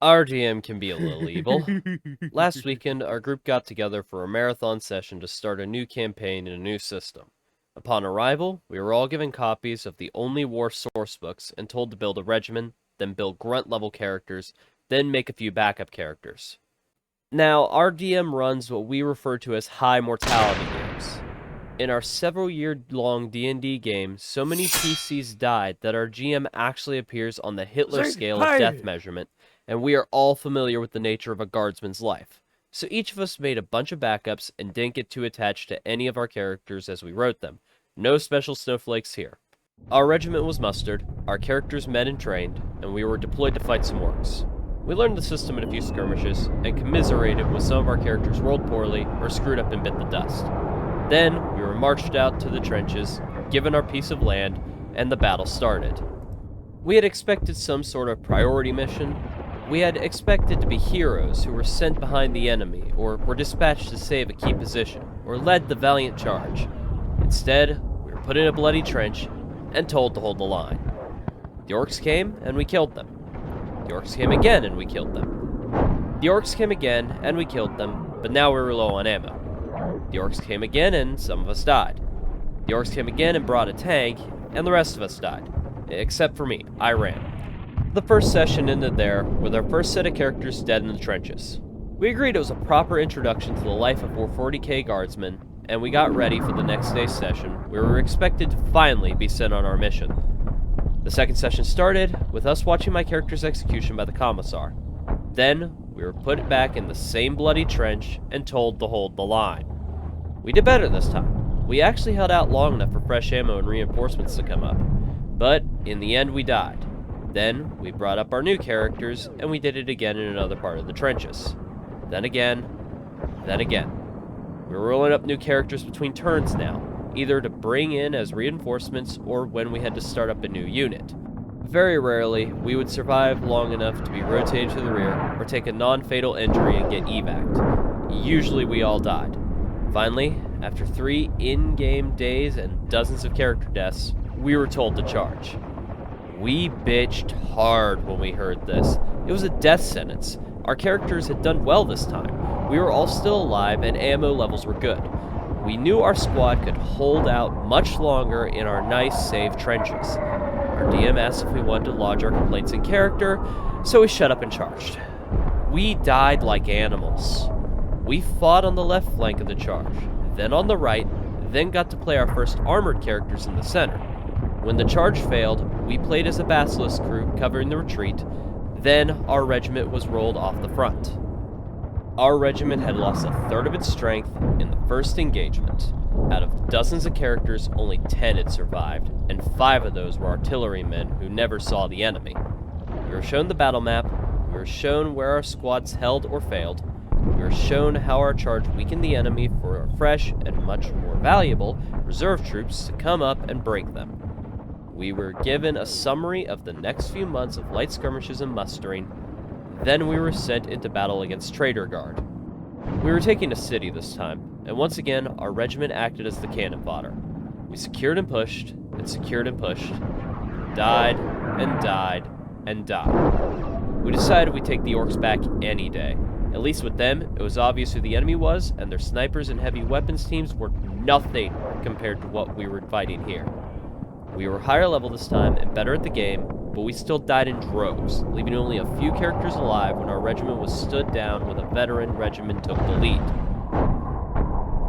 Our DM can be a little evil. Last weekend, our group got together for a marathon session to start a new campaign in a new system. Upon arrival, we were all given copies of the only war sourcebooks and told to build a regimen, then build grunt-level characters, then make a few backup characters. Now, our DM runs what we refer to as high mortality games. In our several-year-long D&D game, so many PCs died that our GM actually appears on the Hitler scale of death measurement, and we are all familiar with the nature of a guardsman's life. So each of us made a bunch of backups and didn't get too attached to any of our characters as we wrote them. No special snowflakes here. Our regiment was mustered, our characters met and trained, and we were deployed to fight some orcs. We learned the system in a few skirmishes, and commiserated when some of our characters rolled poorly or screwed up and bit the dust. Then, we were marched out to the trenches, given our piece of land, and the battle started. We had expected some sort of priority mission. We had expected to be heroes who were sent behind the enemy, or were dispatched to save a key position, or led the valiant charge. Instead, we were put in a bloody trench, and told to hold the line. The orcs came, and we killed them. The orcs came again, and we killed them. The orcs came again, and we killed them, but now we were low on ammo. The orcs came again, and some of us died. The orcs came again and brought a tank, and the rest of us died. Except for me, I ran. The first session ended there, with our first set of characters dead in the trenches. We agreed it was a proper introduction to the life of 40k guardsmen, and we got ready for the next day's session, where we were expected to finally be sent on our mission. The second session started, with us watching my character's execution by the commissar. Then, we were put back in the same bloody trench, and told to hold the line. We did better this time. We actually held out long enough for fresh ammo and reinforcements to come up. But, in the end, we died. Then, we brought up our new characters, and we did it again in another part of the trenches. Then again. We were rolling up new characters between turns now, either to bring in as reinforcements or when we had to start up a new unit. Very rarely, we would survive long enough to be rotated to the rear or take a non-fatal injury and get evac'd. Usually we all died. Finally, after 3 in-game days and dozens of character deaths, we were told to charge. We bitched hard when we heard this. It was a death sentence. Our characters had done well this time. We were all still alive and ammo levels were good. We knew our squad could hold out much longer in our nice, safe trenches. Our DM asked if we wanted to lodge our complaints in character, so we shut up and charged. We died like animals. We fought on the left flank of the charge, then on the right, then got to play our first armored characters in the center. When the charge failed, we played as a basilisk crew covering the retreat, then our regiment was rolled off the front. Our regiment had lost a third of its strength in the first engagement. Out of dozens of characters, only 10 had survived, and 5 of those were artillerymen who never saw the enemy. We were shown the battle map, we were shown where our squads held or failed, we were shown how our charge weakened the enemy for our fresh and much more valuable reserve troops to come up and break them. We were given a summary of the next few months of light skirmishes and mustering, then we were sent into battle against Traitor Guard. We were taking a city this time, and once again our regiment acted as the cannon fodder. We secured and pushed, and secured and pushed, died, and died, and died. We decided we'd take the orcs back any day. At least with them, it was obvious who the enemy was, and their snipers and heavy weapons teams were nothing compared to what we were fighting here. We were higher level this time and better at the game, but we still died in droves, leaving only a few characters alive when our regiment was stood down when a veteran regiment took the lead.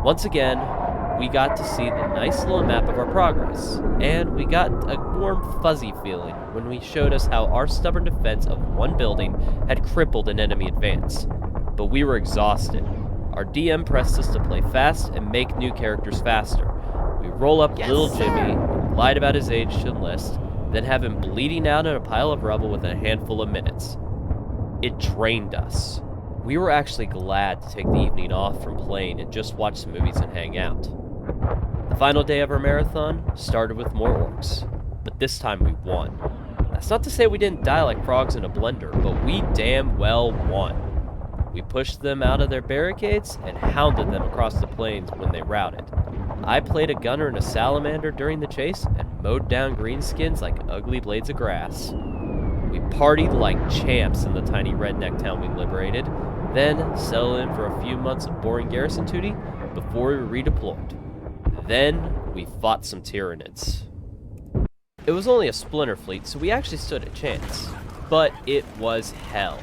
Once again, we got to see the nice little map of our progress, and we got a warm fuzzy feeling when we showed us how our stubborn defense of one building had crippled an enemy advance. But we were exhausted. Our DM pressed us to play fast and make new characters faster. We roll up little Jimmy, lied about his age to enlist, then have him bleeding out in a pile of rubble within a handful of minutes. It drained us. We were actually glad to take the evening off from playing and just watch some movies and hang out. The final day of our marathon started with more orcs, but this time we won. That's not to say we didn't die like frogs in a blender, but we damn well won. We pushed them out of their barricades and hounded them across the plains when they routed. I played a gunner and a salamander during the chase and mowed down greenskins like ugly blades of grass. We partied like champs in the tiny redneck town we liberated, then settled in for a few months of boring garrison duty before we redeployed. Then we fought some Tyranids. It was only a splinter fleet, so we actually stood a chance. But it was hell.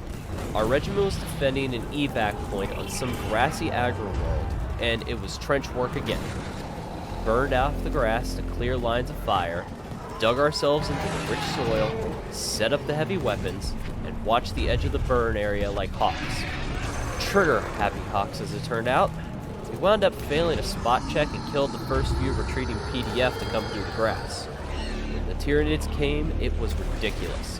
Our regiment was defending an evac point on some grassy agri-world, and it was trench work again. Burned off the grass to clear lines of fire, dug ourselves into the rich soil, set up the heavy weapons, and watched the edge of the burn area like hawks. Trigger-happy hawks, as it turned out. We wound up failing a spot check and killed the first few retreating PDF to come through the grass. When the Tyranids came, it was ridiculous.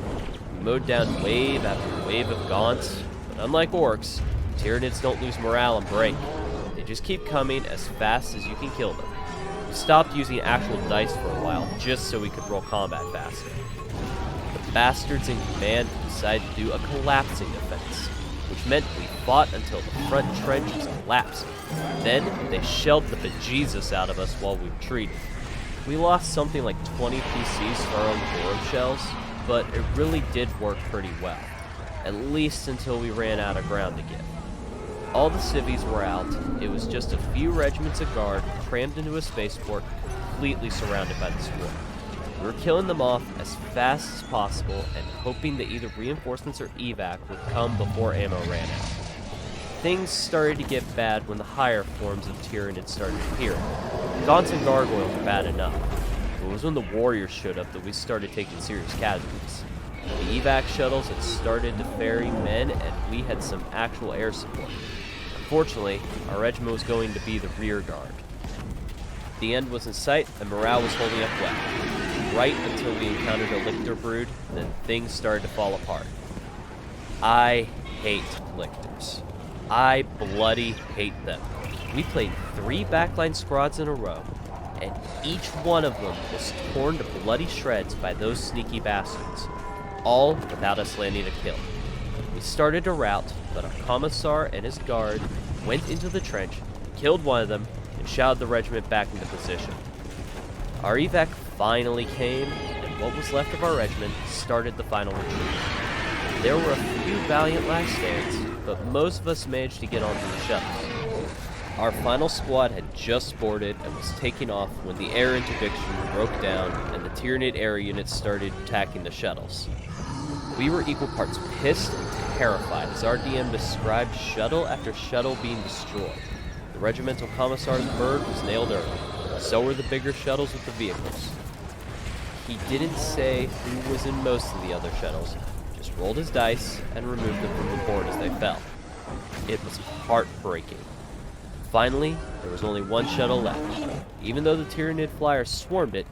We mowed down wave after wave of gaunts, but unlike orcs, Tyranids don't lose morale and break. They just keep coming as fast as you can kill them. We stopped using actual dice for a while, just so we could roll combat faster. The bastards in command decided to do a collapsing defense, which meant we fought until the front trench was collapsing. Then, they shelled the bejesus out of us while we retreated. We lost something like 20 PCs to our own Gorham shells, but it really did work pretty well, at least until we ran out of ground again. All the civvies were out. It was just a few regiments of guard crammed into a spaceport, completely surrounded by the swarm. We were killing them off as fast as possible and hoping that either reinforcements or evac would come before ammo ran out. Things started to get bad when the higher forms of Tyranids started appearing. Gaunts and gargoyles were bad enough. It was when the warriors showed up that we started taking serious casualties. The evac shuttles had started to ferry men, and we had some actual air support. Unfortunately, our regiment was going to be the rear guard. The end was in sight, and morale was holding up well. Right until we encountered a Lictor brood, then things started to fall apart. I hate Lictors. I bloody hate them. We played 3 backline squads in a row, and each one of them was torn to bloody shreds by those sneaky bastards, all without us landing a kill. We started to rout, but our commissar and his guard went into the trench, killed one of them, and shouted the regiment back into position. Our evac finally came, and what was left of our regiment started the final retreat. There were a few valiant last stands, but most of us managed to get onto the shuttles. Our final squad had just boarded and was taking off when the air interdiction broke down and the Tyranid air units started attacking the shuttles. We were equal parts pissed and terrified as our DM described shuttle after shuttle being destroyed. The regimental commissar's bird was nailed early. So were the bigger shuttles with the vehicles. He didn't say who was in most of the other shuttles, just rolled his dice and removed them from the board as they fell. It was heartbreaking. Finally, there was only one shuttle left. Even though the Tyranid flyers swarmed it,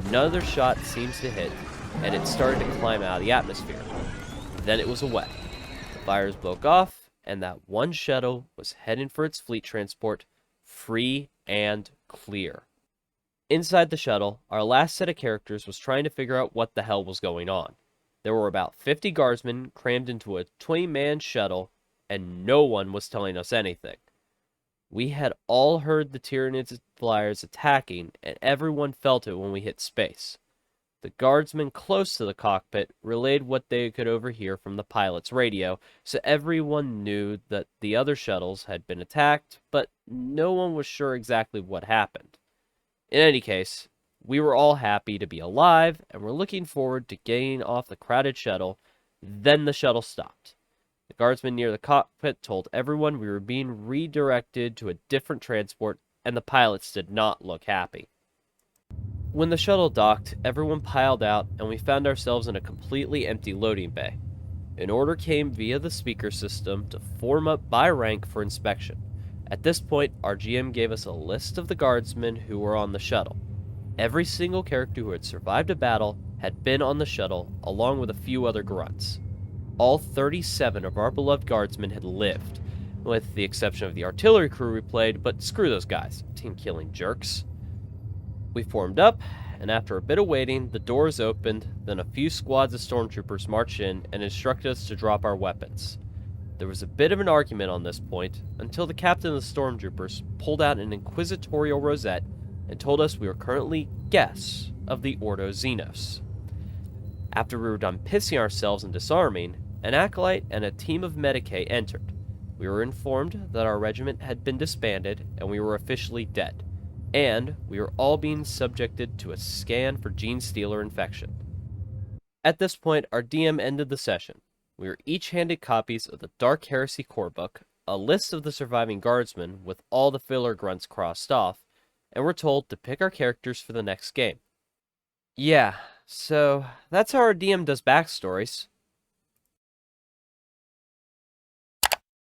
none of their shots seemed to hit, and it started to climb out of the atmosphere. Then it was away. The fires broke off, and that one shuttle was heading for its fleet transport, free and clear. Inside the shuttle, our last set of characters was trying to figure out what the hell was going on. There were about 50 guardsmen crammed into a 20-man shuttle, and no one was telling us anything. We had all heard the Tyranid flyers attacking, and everyone felt it when we hit space. The guardsmen close to the cockpit relayed what they could overhear from the pilot's radio, so everyone knew that the other shuttles had been attacked, but no one was sure exactly what happened. In any case, we were all happy to be alive, and were looking forward to getting off the crowded shuttle. Then the shuttle stopped. The guardsman near the cockpit told everyone we were being redirected to a different transport, and the pilots did not look happy. When the shuttle docked, everyone piled out, and we found ourselves in a completely empty loading bay. An order came via the speaker system to form up by rank for inspection. At this point, our GM gave us a list of the guardsmen who were on the shuttle. Every single character who had survived a battle had been on the shuttle, along with a few other grunts. All 37 of our beloved guardsmen had lived, with the exception of the artillery crew we played, but screw those guys, team-killing jerks. We formed up, and after a bit of waiting, the doors opened, then a few squads of stormtroopers marched in and instructed us to drop our weapons. There was a bit of an argument on this point, until the captain of the stormtroopers pulled out an inquisitorial rosette and told us we were currently guests of the Ordo Xenos. After we were done pissing ourselves and disarming, an acolyte and a team of Medicae entered. We were informed that our regiment had been disbanded and we were officially dead, and we were all being subjected to a scan for gene stealer infection. At this point, our DM ended the session. We were each handed copies of the Dark Heresy core book, a list of the surviving guardsmen with all the filler grunts crossed off, and were told to pick our characters for the next game. Yeah, so that's how our DM does backstories.